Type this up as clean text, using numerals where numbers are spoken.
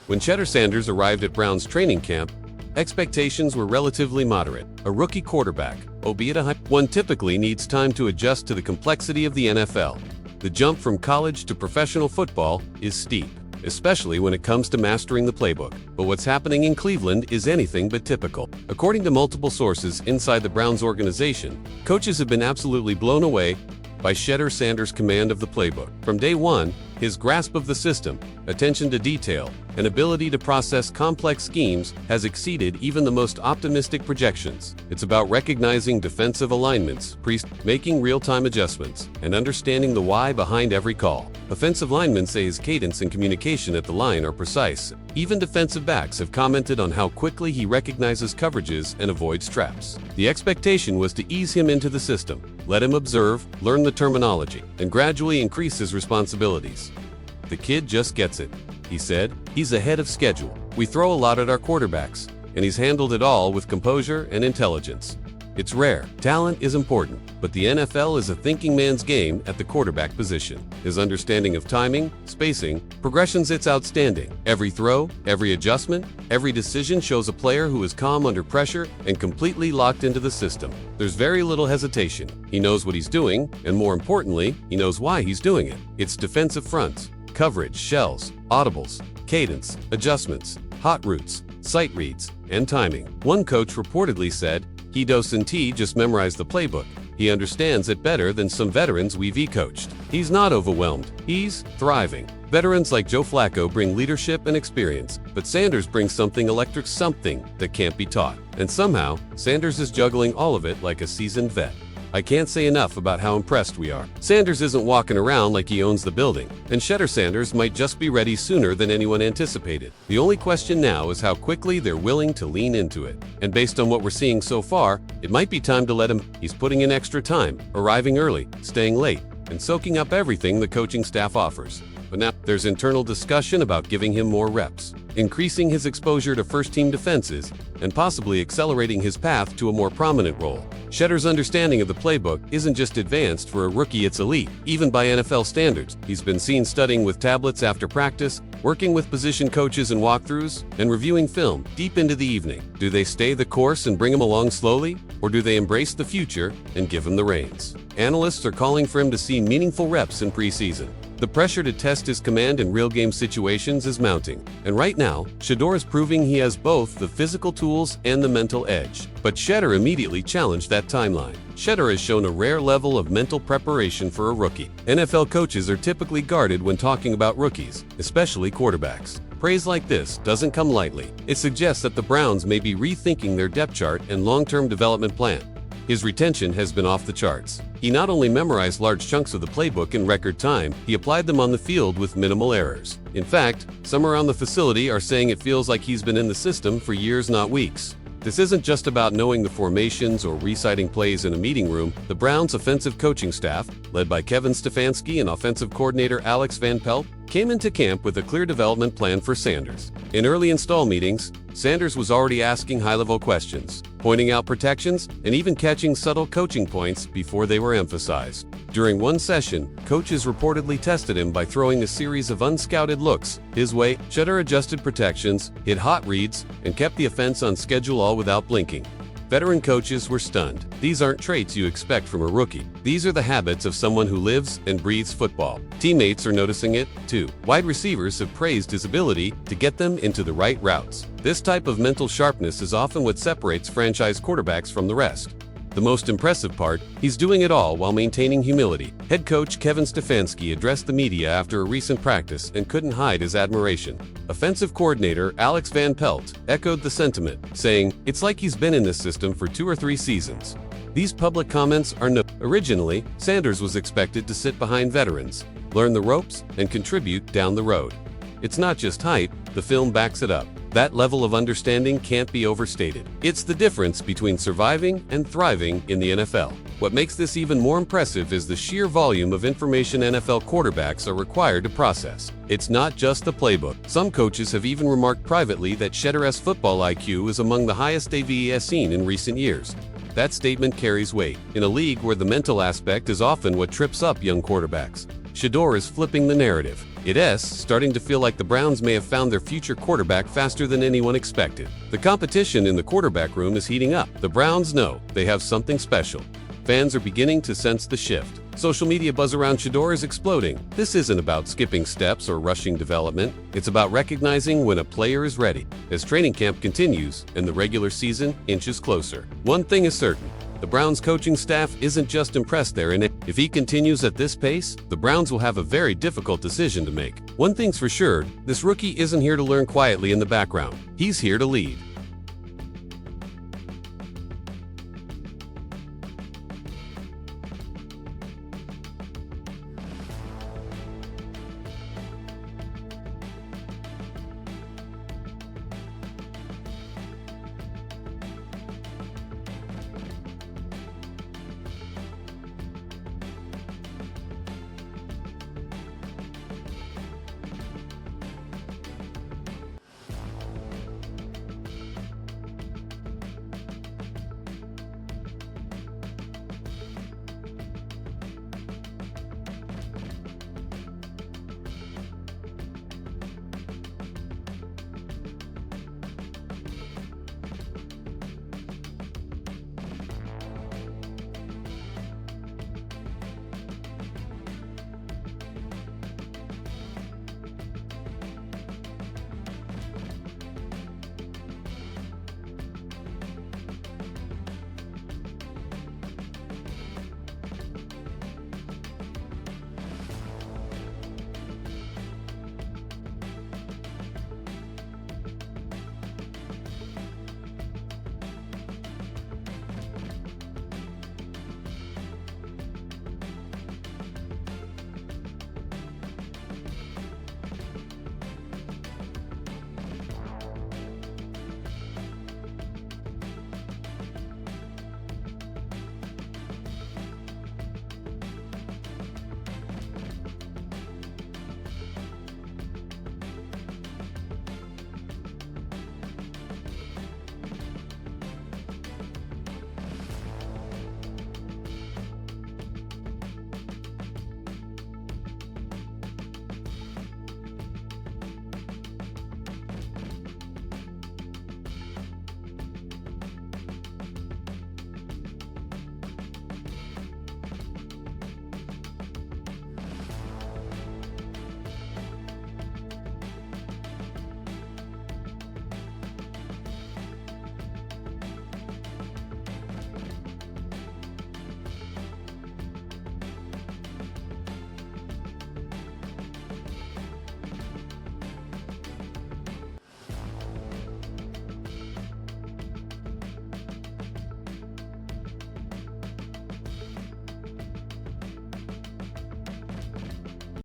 When Shedeur Sanders arrived at Brown's training camp, expectations were relatively moderate. A rookie quarterback, albeit a high one, typically needs time to adjust to the complexity of the NFL. The jump from college to professional football is steep, especially when it comes to mastering the playbook. But what's happening in Cleveland is anything but typical. According to multiple sources inside the Browns organization, coaches have been absolutely blown away by Shedeur Sanders' command of the playbook. From day one, his grasp of the system, attention to detail, and ability to process complex schemes has exceeded even the most optimistic projections. It's about recognizing defensive alignments, making real-time adjustments, and understanding the why behind every call. Offensive linemen say his cadence and communication at the line are precise. Even defensive backs have commented on how quickly he recognizes coverages and avoids traps. The expectation was to ease him into the system, let him observe, learn the terminology, and gradually increase his responsibilities. "The kid just gets it," he said. "He's ahead of schedule. We throw a lot at our quarterbacks, and he's handled it all with composure and intelligence. It's rare. Talent is important, but the NFL is a thinking man's game at the quarterback position. His understanding of timing, spacing, progressions, it's outstanding. Every throw, every adjustment, every decision shows a player who is calm under pressure and completely locked into the system. There's very little hesitation. He knows what he's doing, and more importantly, he knows why he's doing it. It's defensive fronts, coverage, shells, audibles, cadence, adjustments, hot routes, sight reads, and timing." One coach reportedly said, "He doesn't just memorize the playbook. He understands it better than some veterans we've coached. He's not overwhelmed. He's thriving." Veterans like Joe Flacco bring leadership and experience, but Sanders brings something electric, something that can't be taught. And somehow, Sanders is juggling all of it like a seasoned vet. I can't say enough about how impressed we are. Sanders isn't walking around like he owns the building, and Shedeur Sanders might just be ready sooner than anyone anticipated. The only question now is how quickly they're willing to lean into it. And based on what we're seeing so far, it might be time to let him. He's putting in extra time, arriving early, staying late, and soaking up everything the coaching staff offers. But now there's internal discussion about giving him more reps, increasing his exposure to first-team defenses, and possibly accelerating his path to a more prominent role. Shedeur's understanding of the playbook isn't just advanced for a rookie, it's elite, even by NFL standards. He's been seen studying with tablets after practice, working with position coaches in walkthroughs, and reviewing film deep into the evening. Do they stay the course and bring him along slowly, or do they embrace the future and give him the reins? Analysts are calling for him to see meaningful reps in preseason. The pressure to test his command in real-game situations is mounting, and right now, Shedeur is proving he has both the physical tools and the mental edge. But Shedeur immediately challenged that timeline. Shedeur has shown a rare level of mental preparation for a rookie. NFL coaches are typically guarded when talking about rookies, especially quarterbacks. Praise like this doesn't come lightly. It suggests that the Browns may be rethinking their depth chart and long-term development plan. His retention has been off the charts. He not only memorized large chunks of the playbook in record time, he applied them on the field with minimal errors. In fact, some around the facility are saying it feels like he's been in the system for years, not weeks. This isn't just about knowing the formations or reciting plays in a meeting room. The Browns' offensive coaching staff, led by Kevin Stefanski and offensive coordinator Alex Van Pelt, came into camp with a clear development plan for Sanders. In early install meetings, Sanders was already asking high-level questions, pointing out protections, and even catching subtle coaching points before they were emphasized. During one session, coaches reportedly tested him by throwing a series of unscouted looks his way. Shedeur adjusted protections, hit hot reads, and kept the offense on schedule all without blinking. Veteran coaches were stunned. These aren't traits you expect from a rookie. These are the habits of someone who lives and breathes football. Teammates are noticing it, too. Wide receivers have praised his ability to get them into the right routes. This type of mental sharpness is often what separates franchise quarterbacks from the rest. The most impressive part, he's doing it all while maintaining humility. Head coach Kevin Stefanski addressed the media after a recent practice and couldn't hide his admiration. Offensive coordinator Alex Van Pelt echoed the sentiment, saying, "It's like he's been in this system for 2 or 3 seasons." These public comments are Originally, Sanders was expected to sit behind veterans, learn the ropes, and contribute down the road. It's not just hype, the film backs it up. That level of understanding can't be overstated. It's the difference between surviving and thriving in the NFL. What makes this even more impressive is the sheer volume of information NFL quarterbacks are required to process. It's not just the playbook. Some coaches have even remarked privately that Shedeur's football IQ is among the highest they've seen in recent years. That statement carries weight in a league where the mental aspect is often what trips up young quarterbacks. Shedeur is flipping the narrative. It's starting to feel like the Browns may have found their future quarterback faster than anyone expected. The competition in the quarterback room is heating up. The Browns know they have something special. Fans are beginning to sense the shift. Social media buzz around Shedeur is exploding. This isn't about skipping steps or rushing development. It's about recognizing when a player is ready. As training camp continues and the regular season inches closer, one thing is certain. The Browns coaching staff isn't just impressed there, and if he continues at this pace, the Browns will have a very difficult decision to make. One thing's for sure, this rookie isn't here to learn quietly in the background. He's here to lead.